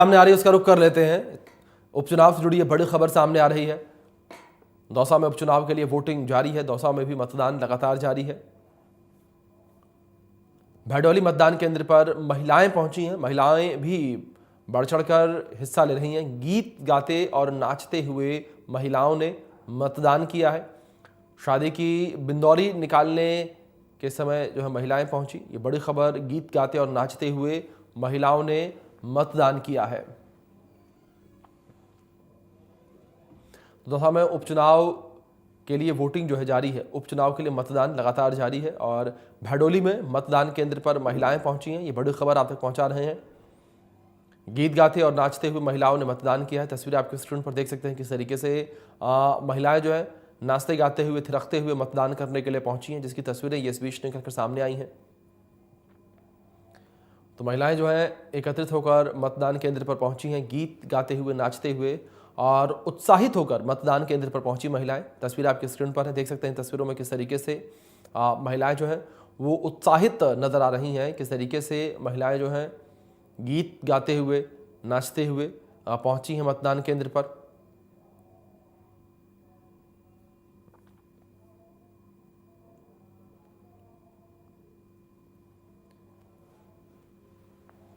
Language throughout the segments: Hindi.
सामने आ रही है उसका रुख कर लेते हैं। उपचुनाव से जुड़ी ये बड़ी खबर सामने आ रही है। दौसा में उपचुनाव के लिए वोटिंग जारी है। दौसा में भी मतदान लगातार जारी है। भैडोली मतदान केंद्र पर महिलाएं पहुंची हैं। महिलाएं भी बढ़ चढ़कर हिस्सा ले रही हैं। गीत गाते और नाचते हुए महिलाओं ने मतदान किया है। शादी की बिंदौरी निकालने के समय जो है महिलाएं पहुंची। ये बड़ी खबर, गीत गाते और नाचते हुए महिलाओं ने मतदान किया है। दौसा में उपचुनाव के लिए वोटिंग जो है जारी है। उपचुनाव के लिए मतदान लगातार जारी है और भैडोली में मतदान केंद्र पर महिलाएं पहुंची हैं। ये बड़ी खबर आप तक पहुंचा रहे हैं। गीत गाते और नाचते हुए महिलाओं ने मतदान किया है। तस्वीरें आपके स्क्रीन पर देख सकते हैं किस तरीके से महिलाएं जो है नाचते गाते हुए, थिरकते हुए मतदान करने के लिए पहुंची हैं, जिसकी तस्वीरें ये इस बीच निकल कर सामने आई हैं। तो महिलाएं जो है एकत्रित होकर मतदान केंद्र पर पहुंची हैं। गीत गाते हुए, नाचते हुए और उत्साहित होकर मतदान केंद्र पर पहुंची महिलाएं। तस्वीर आपकी स्क्रीन पर है, देख सकते हैं तस्वीरों में किस तरीके से महिलाएं जो है वो उत्साहित नजर आ रही हैं। किस तरीके से महिलाएं जो हैं गीत गाते हुए, नाचते हुए पहुंची हैं मतदान केंद्र पर।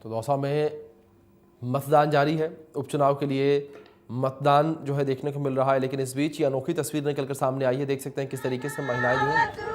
तो दौसा में मतदान जारी है। उपचुनाव के लिए मतदान जो है देखने को मिल रहा है, लेकिन इस बीच ये अनोखी तस्वीर निकलकर सामने आई है। देख सकते हैं किस तरीके से महिलाएं जो है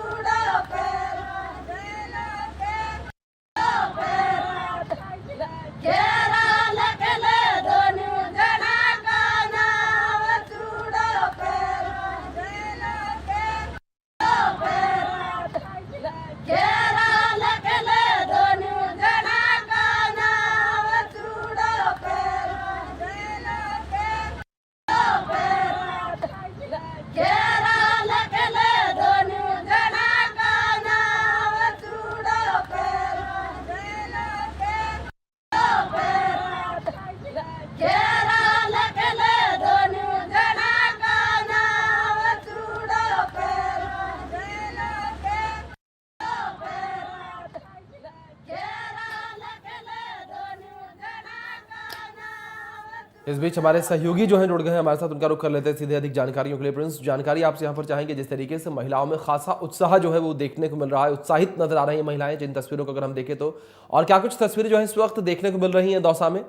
इस बीच हमारे सहयोगी जो हैं जुड़ गए हैं हमारे साथ, उनका रुख कर लेते हैं सीधे अधिक जानकारियों के लिए। प्रिंस, जानकारी आपसे यहाँ पर चाहेंगे। जिस तरीके से महिलाओं में खासा उत्साह जो है वो देखने को मिल रहा है, उत्साहित नजर आ रही हैं महिलाएं जिन तस्वीरों को अगर हम देखें तो, और क्या कुछ तस्वीरें जो है इस वक्त देखने को मिल रही हैं दौसा में?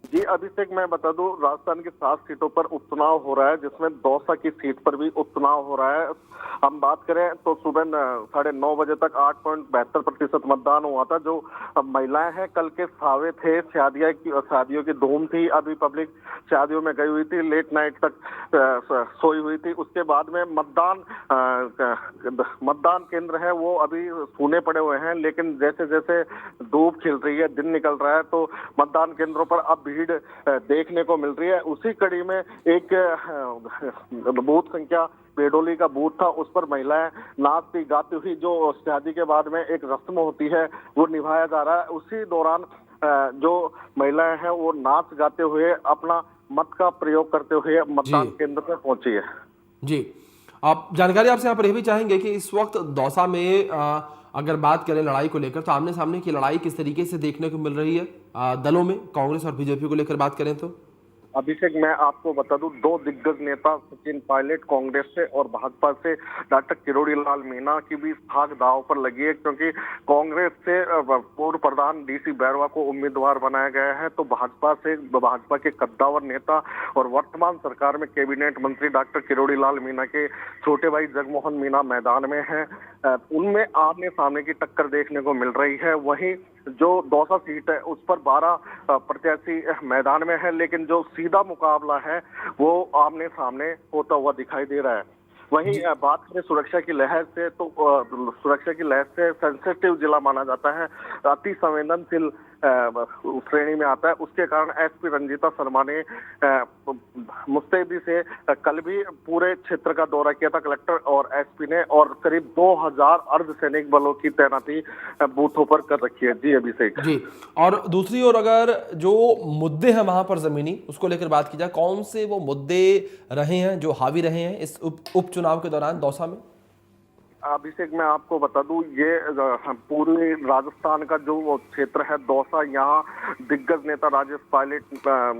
जी अभिषेक, मैं बता दूं, राजस्थान की 7 सीटों पर उपचुनाव हो रहा है, जिसमें दौसा की सीट पर भी उपचुनाव हो रहा है। हम बात करें तो सुबह 9:30 बजे तक 8.72% मतदान हुआ था। जो महिलाएं हैं कल के सावे थे, शादियों की धूम थी, अभी पब्लिक शादियों में गई हुई थी, लेट नाइट तक सोई हुई थी। उसके बाद में मतदान केंद्र है वो अभी सूने पड़े हुए हैं, लेकिन जैसे जैसे धूप खिल रही है, दिन निकल रहा है, तो मतदान केंद्रों पर अब भीड़ देखने को मिल रही है। उसी कड़ी में एक बूथ संख्या बेडोली का बूथ था, उस पर महिलाएं नाचती गाती हुई, जो शादी के बाद में एक रस्म होती है वो निभाया जा रहा है। उसी दौरान जो महिलाएं हैं वो नाच गाते हुए अपना मत का प्रयोग करते हुए मतदान केंद्र पर पहुंची है। जी, आप जानकारी आपसे यहाँ पर यह भी चाहेंगे कि इस वक्त दौसा में अगर बात करें लड़ाई को लेकर, तो आमने सामने की लड़ाई किस तरीके से देखने को मिल रही है दलों में, कांग्रेस और बीजेपी को लेकर बात करें तो? अभिषेक, मैं आपको बता दूं, 2 दिग्गज नेता सचिन पायलट कांग्रेस से और भाजपा से डॉक्टर किरोड़ी लाल मीणा की भी भाग दांव पर लगी है, क्योंकि कांग्रेस से पूर्व प्रधान डीसी बैरवा को उम्मीदवार बनाया गया है, तो भाजपा के कद्दावर नेता और वर्तमान सरकार में कैबिनेट मंत्री डॉक्टर किरोड़ी लाल मीणा के छोटे भाई जगमोहन मीणा मैदान में हैं। उनमें आमने सामने की टक्कर देखने को मिल रही है। वहीं जो दौसा सीट है उस पर 12 प्रत्याशी मैदान में है, लेकिन जो सीधा मुकाबला है वो आमने सामने होता हुआ दिखाई दे रहा है। वहीं बात करें सुरक्षा की लहर से, तो सुरक्षा की लहर से सेंसिटिव जिला माना जाता है, अति संवेदनशील श्रेणी में आता है। उसके कारण एसपी रंजीता शर्मा ने मुस्तैदी से कल भी पूरे क्षेत्र का दौरा किया था, कलेक्टर और एसपी ने, और करीब 2000 अर्धसैनिक बलों की तैनाती बूथों पर कर रखी है। जी अभिषेक जी, और दूसरी ओर अगर जो मुद्दे हैं वहां पर जमीनी, उसको लेकर बात की जाए, कौन से वो मुद्दे रहे हैं जो हावी रहे हैं इस उपचुनाव के दौरान दौसा में? अभिषेक, मैं आपको बता दूं, ये पूरे राजस्थान का जो वो क्षेत्र है दौसा, यहाँ दिग्गज नेता राजेश पायलट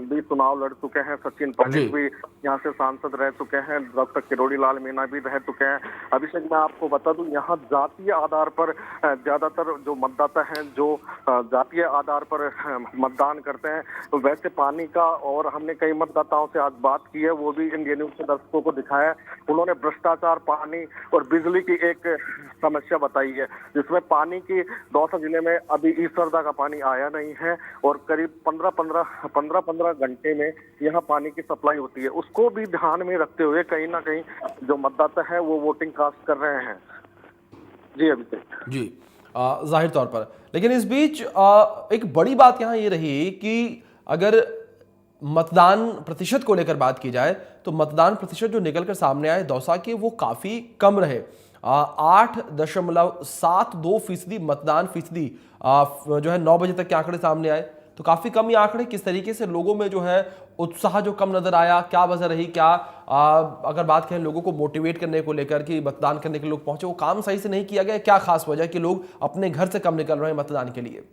भी चुनाव लड़ चुके हैं, सचिन जी। पायलट भी यहाँ से सांसद रह चुके हैं, डॉक्टर किरोड़ी लाल मीणा भी रह चुके हैं। अभिषेक, मैं आपको बता दूं, यहाँ जातीय आधार पर ज्यादातर जो मतदाता हैं जो जातीय आधार पर मतदान करते हैं। तो वैसे पानी का, और हमने कई मतदाताओं से आज बात की है, वो भी इंडिया न्यूज के दर्शकों को दिखाया है। उन्होंने भ्रष्टाचार, पानी और बिजली की एक समस्या बताई है, जिसमें पानी की दौसा जिले में अभी ईसरदा का पानी आया नहीं है और करीब 15 घंटे में यहाँ पानी की सप्लाई होती है। उसको भी ध्यान में रखते हुए कहीं ना कहीं जो मतदाता है वो वोटिंग कास्ट कर रहे हैं। जी अभिषेक जी, जाहिर तौर पर। लेकिन इस बीच एक बड़ी बात यहाँ ये रही कि अगर मतदान प्रतिशत को लेकर बात की जाए तो मतदान प्रतिशत जो निकलकर सामने आए दौसा के, वो काफ़ी कम रहे। 8.72% मतदान फीसदी जो है 9 बजे तक के आंकड़े सामने आए, तो काफ़ी कम ये आंकड़े। किस तरीके से लोगों में जो है उत्साह जो कम नजर आया, क्या वजह रही, क्या अगर बात करें लोगों को मोटिवेट करने को लेकर कि मतदान करने के लोग पहुंचे, वो काम सही से नहीं किया गया, क्या खास वजह कि लोग अपने घर से कम निकल रहे हैं मतदान के लिए?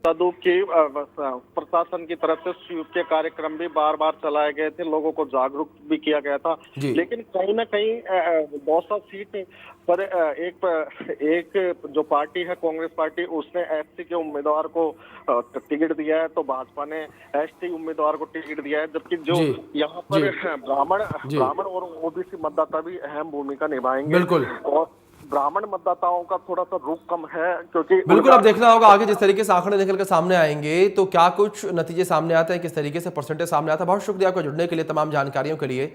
बता कि प्रशासन की तरफ से स्वीप के कार्यक्रम भी बार बार चलाए गए थे, लोगों को जागरूक भी किया गया था, लेकिन कहीं ना कहीं दौसा सीट पर एक जो पार्टी है कांग्रेस पार्टी, उसने एससी के उम्मीदवार को टिकट दिया है, तो भाजपा ने एसटी उम्मीदवार को टिकट दिया है, जबकि जो यहाँ पर ब्राह्मण और ओबीसी मतदाता भी अहम भूमिका निभाएंगे। बिल्कुल। और ब्राह्मण मतदाताओं का थोड़ा सा रुख कम है, क्योंकि बिल्कुल अब देखना होगा आगे जिस तरीके से आंकड़े निकल कर सामने आएंगे तो क्या कुछ नतीजे सामने आते हैं, किस तरीके से परसेंटेज सामने आता है। बहुत शुक्रिया आपका जुड़ने के लिए, तमाम जानकारियों के लिए।